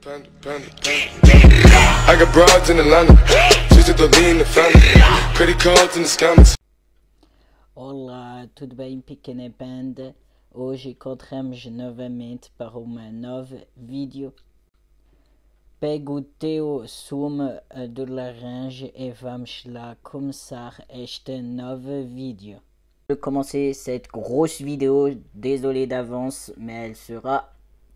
I got broads in Atlanta. She's the lean, the family. Credit cards in the scammers. Olá, tudo bem, pequena banda? Hoje encontramos novamente para uma nova vídeo. Pega o teu sumo de laranja e vamos lá começar esta nova vidéo. Je vais commencer cette grosse vidéo, désolé d'avance, mais elle sera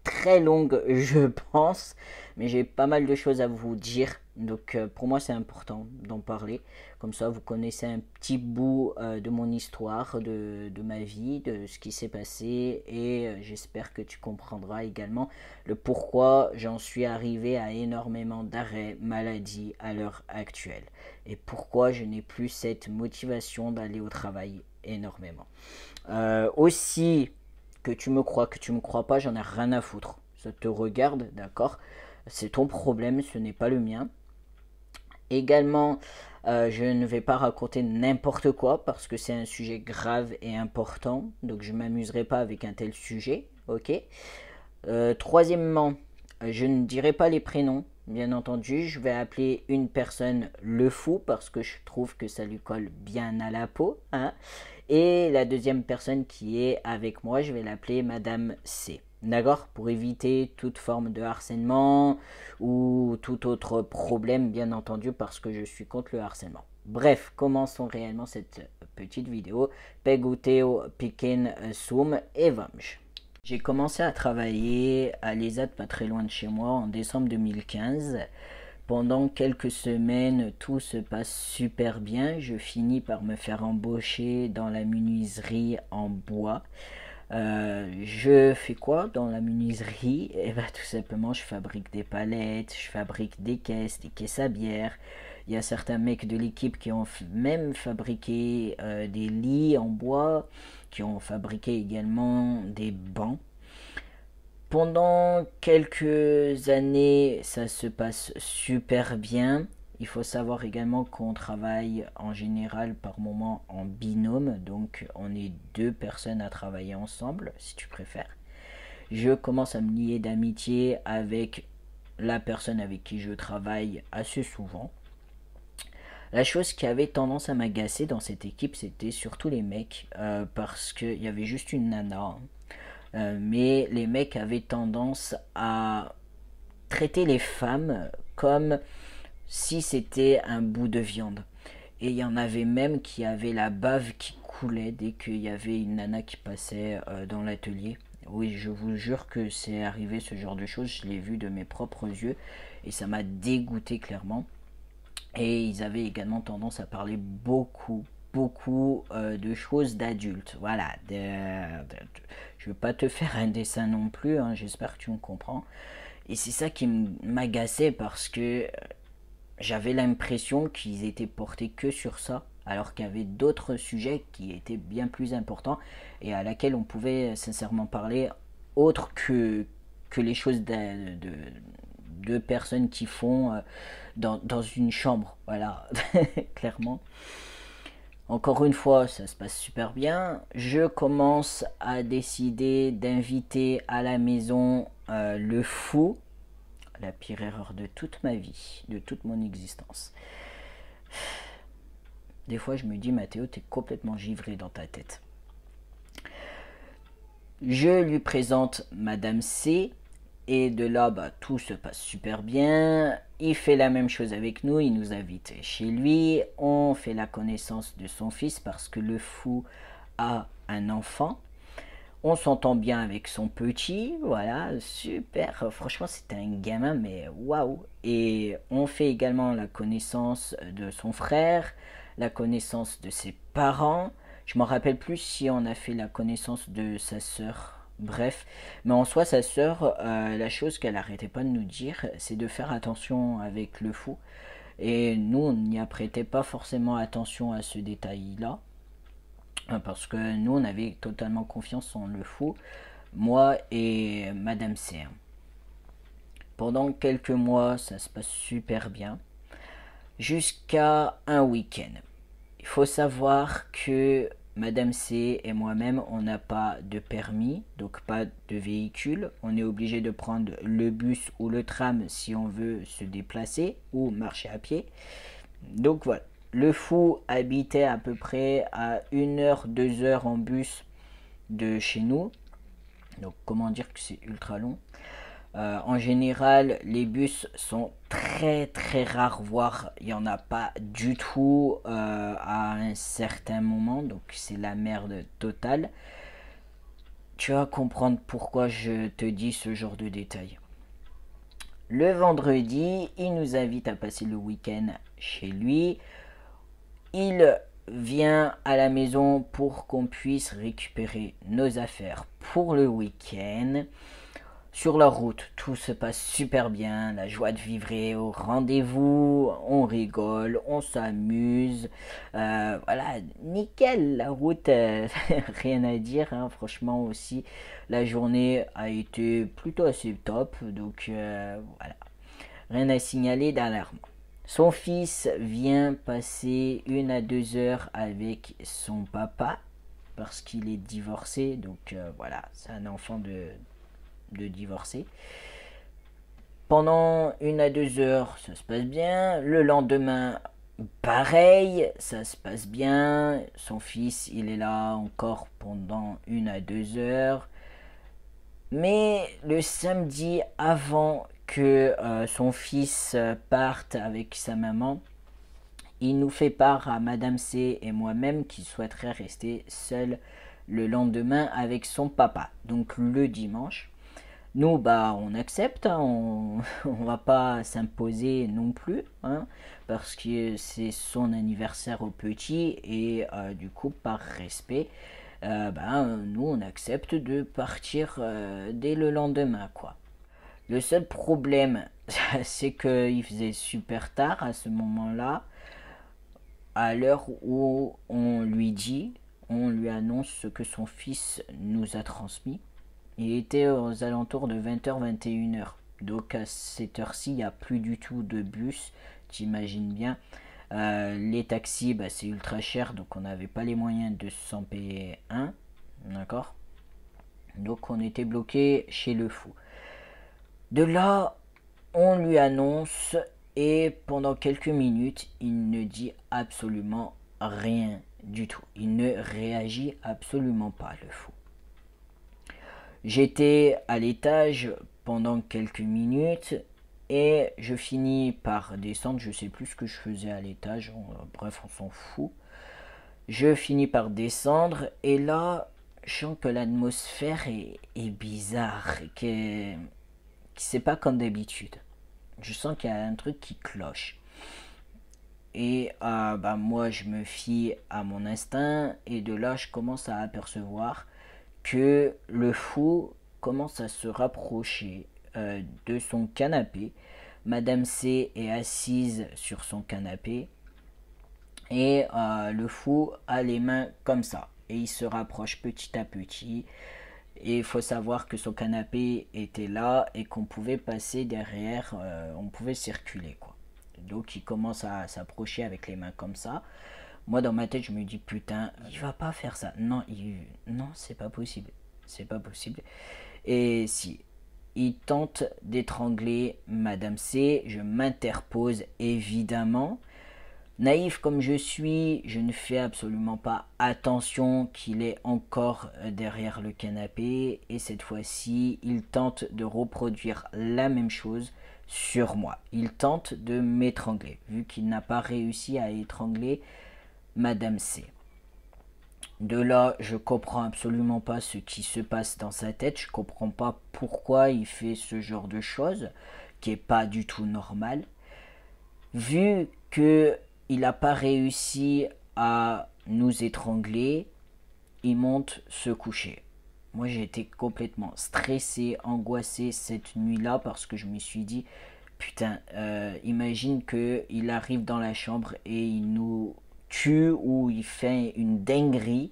très longue je pense, mais j'ai pas mal de choses à vous dire, donc pour moi c'est important d'en parler, comme ça vous connaissez un petit bout de mon histoire, de ma vie, de ce qui s'est passé, et j'espère que tu comprendras également le pourquoi j'en suis arrivé à énormément d'arrêts maladie à l'heure actuelle, et pourquoi je n'ai plus cette motivation d'aller au travail énormément. Aussi, que tu me crois pas, j'en ai rien à foutre. Ça te regarde, d'accord? C'est ton problème, ce n'est pas le mien. Également, je ne vais pas raconter n'importe quoi parce que c'est un sujet grave et important. Donc je ne m'amuserai pas avec un tel sujet, ok? Troisièmement, je ne dirai pas les prénoms, bien entendu. Je vais appeler une personne le fou parce que je trouve que ça lui colle bien à la peau, hein? Et la deuxième personne qui est avec moi, je vais l'appeler Madame C. D'accord? Pour éviter toute forme de harcèlement ou tout autre problème, bien entendu, parce que je suis contre le harcèlement. Bref, commençons réellement cette petite vidéo. Peguteo Piquen Soum et vamos. J'ai commencé à travailler à l'ESAT, pas très loin de chez moi, en décembre 2015. Pendant quelques semaines, tout se passe super bien. Je finis par me faire embaucher dans la menuiserie en bois. Je fais quoi dans la menuiserie? Eh ben, tout simplement, je fabrique des palettes, je fabrique des caisses à bière. Il y a certains mecs de l'équipe qui ont même fabriqué des lits en bois, qui ont fabriqué également des bancs. Pendant quelques années, ça se passe super bien. Il faut savoir également qu'on travaille en général par moment en binôme. Donc on est deux personnes à travailler ensemble, si tu préfères. Je commence à me lier d'amitié avec la personne avec qui je travaille assez souvent. La chose qui avait tendance à m'agacer dans cette équipe, c'était surtout les mecs. Parce qu'il y avait juste une nana. Mais les mecs avaient tendance à traiter les femmes comme si c'était un bout de viande. Et il y en avait même qui avaient la bave qui coulait dès qu'il y avait une nana qui passait dans l'atelier. Oui, je vous jure que c'est arrivé ce genre de choses, je l'ai vu de mes propres yeux et ça m'a dégoûté clairement. Et ils avaient également tendance à parler beaucoup de choses d'adultes. Voilà, je veux pas te faire un dessin non plus, hein, j'espère que tu me comprends. Et c'est ça qui m'agaçait parce que j'avais l'impression qu'ils étaient portés que sur ça, alors qu'il y avait d'autres sujets qui étaient bien plus importants et à laquelle on pouvait sincèrement parler autre que les choses de personnes qui font dans une chambre, voilà, clairement. Encore une fois, ça se passe super bien. Je commence à décider d'inviter à la maison le fou. La pire erreur de toute ma vie, de toute mon existence. Des fois, je me dis, Mathéo, t'es complètement givré dans ta tête. Je lui présente Madame C. Et de là, bah, tout se passe super bien. Il fait la même chose avec nous, il nous invite chez lui. On fait la connaissance de son fils parce que le fou a un enfant. On s'entend bien avec son petit, voilà, super. Franchement, c'est un gamin, mais waouh. Et on fait également la connaissance de son frère, la connaissance de ses parents. Je m'en rappelle plus si on a fait la connaissance de sa sœur. Bref, mais en soi, sa sœur, la chose qu'elle arrêtait pas de nous dire, c'est de faire attention avec le fou. Et nous, on n'y prêtait pas forcément attention à ce détail-là. Parce que nous, on avait totalement confiance en le fou, moi et Madame C. Pendant quelques mois, ça se passe super bien. Jusqu'à un week-end. Il faut savoir que Madame C et moi-même, on n'a pas de permis, donc pas de véhicule. On est obligé de prendre le bus ou le tram si on veut se déplacer ou marcher à pied. Donc voilà, le fou habitait à peu près à 1 heure, 2 heures en bus de chez nous. Donc comment dire que c'est ultra long. En général, les bus sont très très rares, voire il n'y en a pas du tout à un certain moment, donc c'est la merde totale. Tu vas comprendre pourquoi je te dis ce genre de détails. Le vendredi, il nous invite à passer le week-end chez lui. Il vient à la maison pour qu'on puisse récupérer nos affaires pour le week-end. Sur la route, tout se passe super bien, la joie de vivre est au rendez-vous, on rigole, on s'amuse, voilà, nickel, la route, rien à dire, hein, franchement aussi, la journée a été plutôt assez top, donc voilà, rien à signaler d'alarme. Son fils vient passer 1 à 2 heures avec son papa, parce qu'il est divorcé, donc voilà, c'est un enfant de divorcer. Pendant 1 à 2 heures, ça se passe bien. Le lendemain, pareil, ça se passe bien. Son fils, il est là encore pendant 1 à 2 heures. Mais le samedi, avant que son fils parte avec sa maman, il nous fait part à Madame C et moi-même qu'il souhaiterait rester seul le lendemain avec son papa. Donc le dimanche. Nous, bah, on accepte, hein, on va pas s'imposer non plus, hein, parce que c'est son anniversaire au petit et du coup, par respect, nous, on accepte de partir dès le lendemain, quoi. Le seul problème, c'est qu'il faisait super tard à ce moment-là, à l'heure où on lui annonce ce que son fils nous a transmis. Il était aux alentours de 20h, 21h. Donc à cette heure-ci, il n'y a plus du tout de bus, t'imagines bien. Les taxis, bah, c'est ultra cher, donc on n'avait pas les moyens de s'en payer un. D'accord. Donc on était bloqué chez le fou. De là, on lui annonce et pendant quelques minutes, il ne dit absolument rien du tout. Il ne réagit absolument pas, le fou. J'étais à l'étage pendant quelques minutes et je finis par descendre. Je sais plus ce que je faisais à l'étage. Bref, on s'en fout. Je finis par descendre et là, je sens que l'atmosphère est bizarre, que c'est pas comme d'habitude. Je sens qu'il y a un truc qui cloche. Et moi, je me fie à mon instinct et de là, je commence à apercevoir que le fou commence à se rapprocher de son canapé. Madame C est assise sur son canapé et le fou a les mains comme ça et il se rapproche petit à petit. Et il faut savoir que son canapé était là et qu'on pouvait passer derrière, on pouvait circuler, quoi. Donc il commence à s'approcher avec les mains comme ça. Moi dans ma tête je me dis putain, il va pas faire ça. Non, non, c'est pas possible. C'est pas possible. Et si il tente d'étrangler Madame C, je m'interpose évidemment. Naïf comme je suis, je ne fais absolument pas attention qu'il est encore derrière le canapé et cette fois-ci, il tente de reproduire la même chose sur moi. Il tente de m'étrangler, vu qu'il n'a pas réussi à étrangler Madame C. De là, je comprends absolument pas ce qui se passe dans sa tête. Je comprends pas pourquoi il fait ce genre de choses, qui est pas du tout normal. Vu que il n'a pas réussi à nous étrangler, il monte se coucher. Moi, j'ai été complètement stressé, angoissé cette nuit-là parce que je me suis dit, putain, imagine qu'il arrive dans la chambre et il nous tue ou il fait une dinguerie,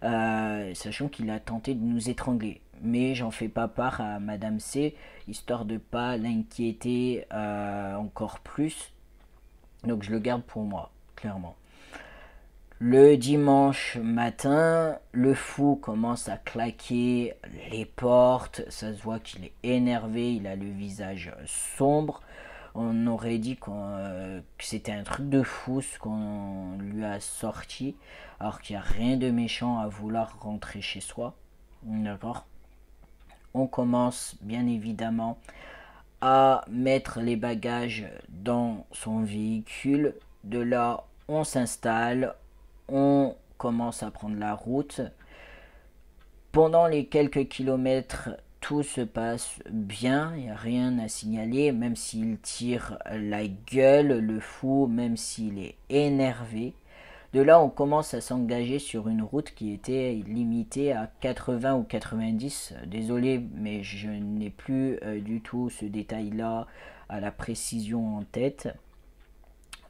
sachant qu'il a tenté de nous étrangler. Mais j'en fais pas part à Madame C, histoire de pas l'inquiéter encore plus. Donc je le garde pour moi, clairement. Le dimanche matin, le fou commence à claquer les portes, ça se voit qu'il est énervé, il a le visage sombre. On aurait dit que c'était un truc de fou ce qu'on lui a sorti, alors qu'il n'y a rien de méchant à vouloir rentrer chez soi. D'accord? On commence bien évidemment à mettre les bagages dans son véhicule. De là, on s'installe, on commence à prendre la route. Pendant les quelques kilomètres, tout se passe bien, il n'y a rien à signaler, même s'il tire la gueule, le fou, même s'il est énervé. De là, on commence à s'engager sur une route qui était limitée à 80 ou 90. Désolé, mais je n'ai plus du tout ce détail-là à la précision en tête.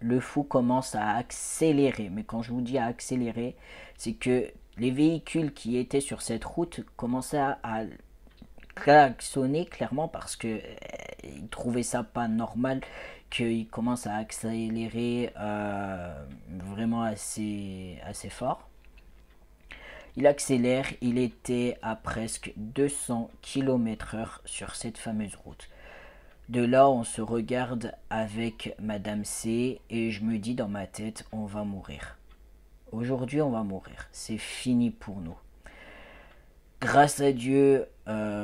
Le fou commence à accélérer. Mais quand je vous dis à accélérer, c'est que les véhicules qui étaient sur cette route commençaient à klaxonner clairement parce que ils trouvaient ça pas normal qu'il commence à accélérer vraiment assez fort. Il accélère, il était à presque 200 km/h sur cette fameuse route. De là, on se regarde avec Madame C et je me dis dans ma tête, on va mourir. Aujourd'hui, on va mourir. C'est fini pour nous. Grâce à Dieu,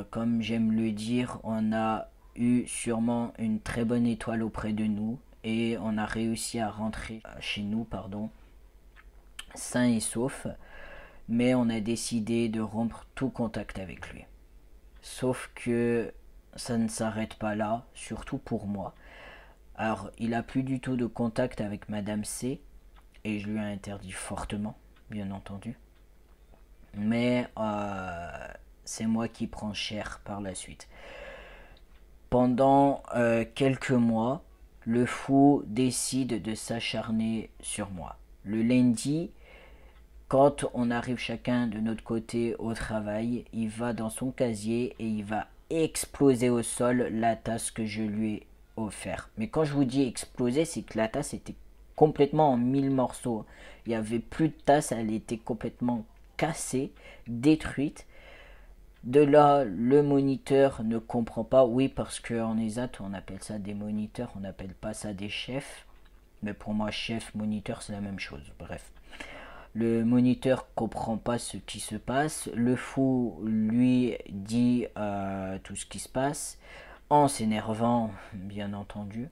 comme j'aime le dire, on a eu sûrement une très bonne étoile auprès de nous et on a réussi à rentrer chez nous, sain et sauf. Mais on a décidé de rompre tout contact avec lui. Sauf que ça ne s'arrête pas là, surtout pour moi. Alors, il a plus du tout de contact avec Madame C et je lui ai interdit fortement, bien entendu. Mais c'est moi qui prends cher par la suite. Pendant quelques mois, le fou décide de s'acharner sur moi. Le lundi, quand on arrive chacun de notre côté au travail, il va dans son casier et il va exploser au sol la tasse que je lui ai offerte. Mais quand je vous dis exploser, c'est que la tasse était complètement en 1000 morceaux. Il n'y avait plus de tasse, elle était complètement cassée, détruite. De là, le moniteur ne comprend pas. Oui, parce qu'en ESAT, on appelle ça des moniteurs, on n'appelle pas ça des chefs. Mais pour moi, chef, moniteur, c'est la même chose. Bref. Le moniteur comprend pas ce qui se passe. Le fou lui dit tout ce qui se passe, en s'énervant, bien entendu.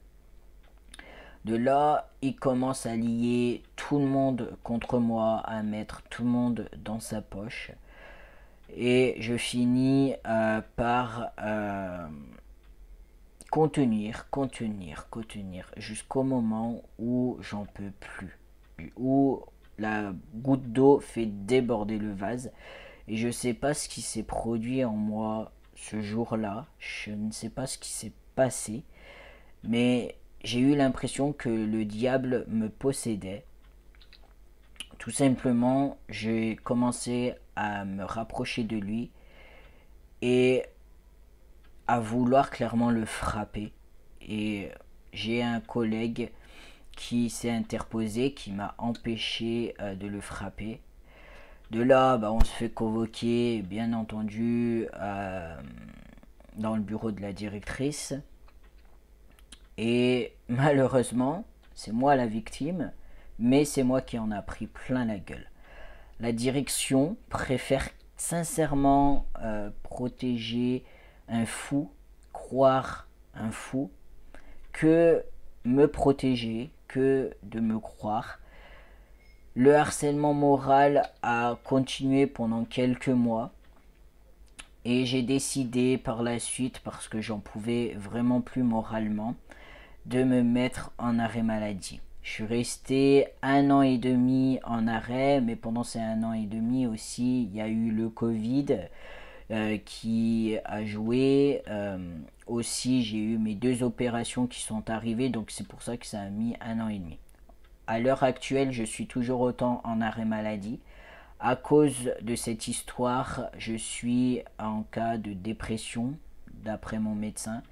De là, il commence à lier tout le monde contre moi, à mettre tout le monde dans sa poche. Et je finis par contenir, jusqu'au moment où j'en peux plus. Où la goutte d'eau fait déborder le vase. Et je ne sais pas ce qui s'est produit en moi ce jour-là. Je ne sais pas ce qui s'est passé. Mais j'ai eu l'impression que le diable me possédait. Tout simplement, j'ai commencé à me rapprocher de lui et à vouloir clairement le frapper. Et j'ai un collègue qui s'est interposé, qui m'a empêché de le frapper. De là, on se fait convoquer, bien entendu, dans le bureau de la directrice. Et malheureusement, c'est moi la victime, mais c'est moi qui en a pris plein la gueule. La direction préfère sincèrement protéger un fou, croire un fou, que me protéger, que de me croire. Le harcèlement moral a continué pendant quelques mois et j'ai décidé par la suite, parce que j'en pouvais vraiment plus moralement, de me mettre en arrêt maladie. Je suis resté 1 an et demi en arrêt, mais pendant ces 1 an et demi aussi, il y a eu le Covid qui a joué. Aussi, j'ai eu mes 2 opérations qui sont arrivées, donc c'est pour ça que ça a mis 1 an et demi. À l'heure actuelle, je suis toujours autant en arrêt maladie. À cause de cette histoire, je suis en cas de dépression, d'après mon médecin.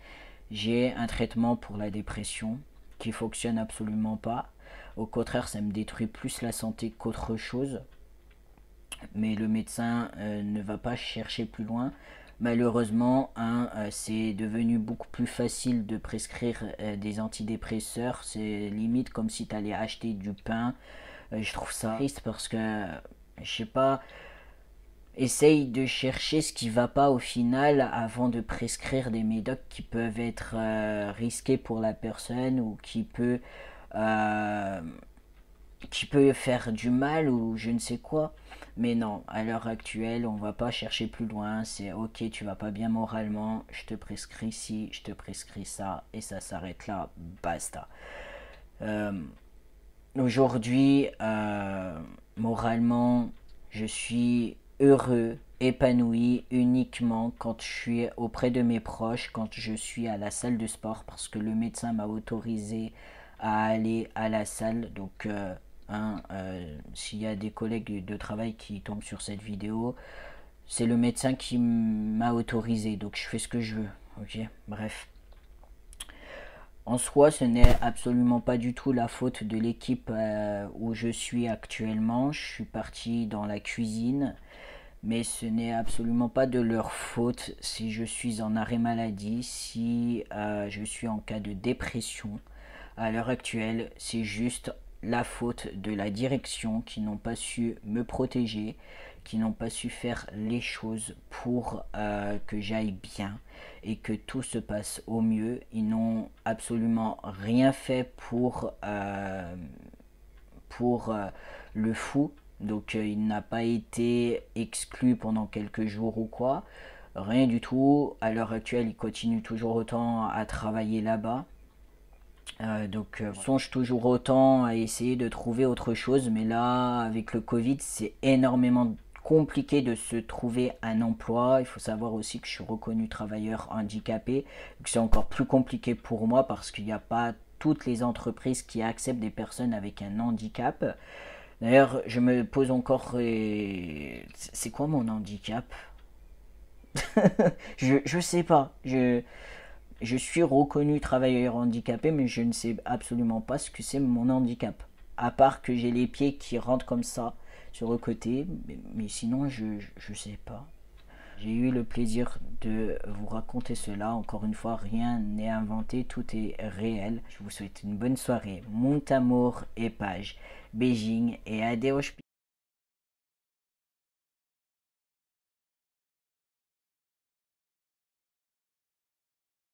J'ai un traitement pour la dépression qui fonctionne absolument pas. Au contraire, ça me détruit plus la santé qu'autre chose. Mais le médecin ne va pas chercher plus loin. Malheureusement, c'est devenu beaucoup plus facile de prescrire des antidépresseurs. C'est limite comme si tu allais acheter du pain. Je trouve ça triste parce que, je sais pas, essaye de chercher ce qui va pas au final avant de prescrire des médocs qui peuvent être risqués pour la personne ou qui peut faire du mal ou je ne sais quoi. Mais non, à l'heure actuelle, on va pas chercher plus loin. C'est ok, tu vas pas bien moralement, je te prescris ci, je te prescris ça, et ça s'arrête là, basta. Aujourd'hui, moralement, je suis heureux, épanoui uniquement quand je suis auprès de mes proches, quand je suis à la salle de sport, parce que le médecin m'a autorisé à aller à la salle. Donc, s'il y a des collègues de travail qui tombent sur cette vidéo, c'est le médecin qui m'a autorisé, donc je fais ce que je veux. Ok, bref. En soi, ce n'est absolument pas du tout la faute de l'équipe où je suis actuellement. Je suis parti dans la cuisine, mais ce n'est absolument pas de leur faute si je suis en arrêt maladie, si je suis en cas de dépression. À l'heure actuelle, c'est juste la faute de la direction qui n'ont pas su me protéger, qui n'ont pas su faire les choses pour que j'aille bien et que tout se passe au mieux. Ils n'ont absolument rien fait pour le fou. Donc il n'a pas été exclu pendant quelques jours ou quoi. Rien du tout. À l'heure actuelle, il continue toujours autant à travailler là-bas. Donc songe toujours autant à essayer de trouver autre chose, mais là avec le Covid c'est énormément compliqué de se trouver un emploi. Il faut savoir aussi que je suis reconnu travailleur handicapé, donc c'est encore plus compliqué pour moi parce qu'il n'y a pas toutes les entreprises qui acceptent des personnes avec un handicap. D'ailleurs je me pose encore, c'est quoi mon handicap? Je sais pas, je suis reconnu travailleur handicapé, mais je ne sais absolument pas ce que c'est mon handicap. À part que j'ai les pieds qui rentrent comme ça sur le côté, mais sinon je sais pas. J'ai eu le plaisir de vous raconter cela. Encore une fois, rien n'est inventé, tout est réel. Je vous souhaite une bonne soirée. Mon amour et page. Beijing et adeus.